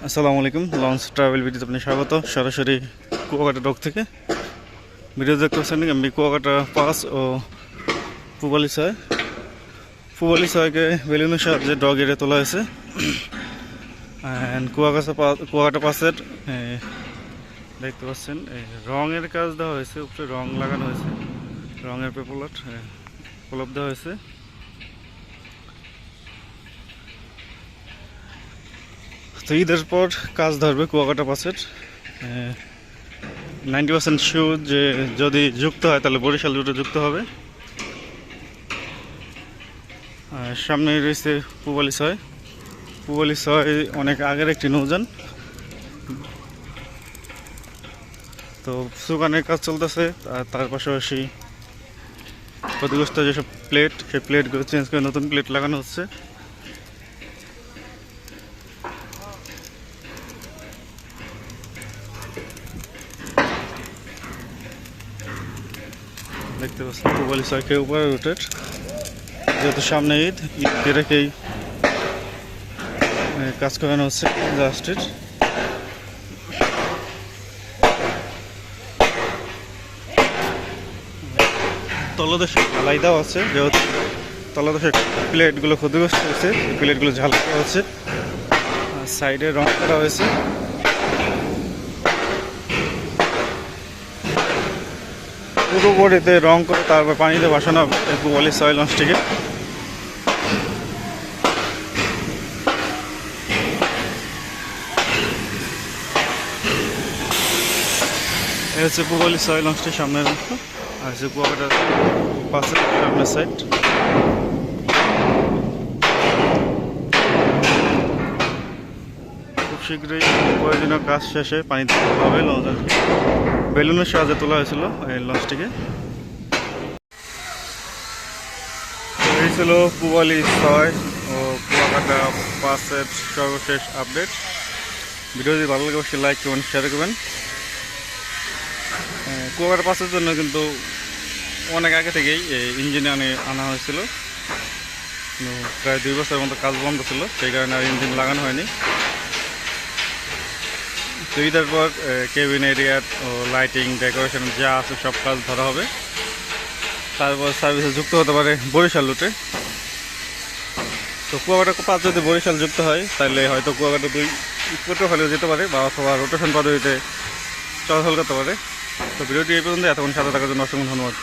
আসসালামু আলাইকুম। Launch travel ভিডিওতে আপনি স্বাগত। সরাসরি কুয়াকাটা ডক থেকে ভিডিও দেখতে পাচ্ছেন। আমি কুয়াকাটা পাস ও পুবালি ছয়কে বেলুনের সাহায্যে ডগ এড়ে তোলা হয়েছে। অ্যান্ড কুয়াকাটা পাসের দেখতে পাচ্ছেন রঙের কাজ দেওয়া হয়েছে, উপরে রং লাগানো হয়েছে, রঙের পেপার উপলব্ধ হয়েছে। তো ঈদের পর কাজ ধরবে কুয়াকাটা পাসের। 90% শিওর যে যদি যুক্ত হয় তাহলে বরিশাল রুটে যুক্ত হবে। সামনে রয়েছে পুবালি ছয় অনেক আগের একটি নৌযান। তো সুকানের কাজ চলতেছে, তার পাশাপাশি ক্ষতিগ্রস্ত যেসব প্লেট, সেই প্লেটগুলো চেঞ্জ করে নতুন প্লেট লাগানো হচ্ছে। দেখতে পাচ্ছেন পুবালি ছয়কে উপরে রুটের, যেহেতু সামনে ঈদকে রেখেই কাজ করানো হচ্ছে জাহাজটির। তলদেশে ঢালাই দেওয়া আছে, যেহেতু তলদেশে প্লেটগুলো ক্ষতিগ্রস্ত হয়েছে, প্লেটগুলো ঝালাই দেওয়া হচ্ছে। সাইডে রং করা হয়েছে। পুরো বডিতে রং করে তারপর পানিতে ভাসানো হবে পুবালি ছয় লঞ্চটিকে। এই হচ্ছে পুবালি ছয় লঞ্চটির সামনের অংশ, আর হচ্ছে কুয়াকাটার পাশে সামনের সাইড। খুব শীঘ্রই প্রয়োজনীয় কাজ শেষে পানিতে তোলা হবে লঞ্চটিকে। বেলুনের সাহায্যে তোলা হয়েছিল এই লঞ্চটিকে। এই ছিল পুবালি ছয় ও কুয়াকাটা পাসের সর্বশেষ আপডেট। ভিডিও যদি ভালো লাগে অবশ্যই লাইক করবেন, শেয়ার করবেন। কুয়াকাটা পাসের জন্য কিন্তু অনেক আগে থেকেই ইঞ্জিন আনা হয়েছিল, প্রায় 2 বছরের মতো কাজ বন্ধ ছিল, সেই কারণে আর ইঞ্জিন লাগানো হয়নি। তো ঈদের পর কেবিন এরিয়ার ও লাইটিং ডেকোরেশন যা আছে সব কাজ ধরা হবে। তারপর সার্ভিসে যুক্ত হতে পারে বরিশাল রুটে। তো কুয়াকাটা পাস যদি বরিশাল যুক্ত হয় তাহলে হয়তো কুয়াকাটা 2 পটুয়াখালীও যেতে পারে, বা অথবা রোটেশন পদ্ধতিতে চলাচল করতে পারে। তো ভিডিওটি এই পর্যন্ত, এতক্ষণ সাথে থাকার জন্য অসংখ্য ধন্যবাদ।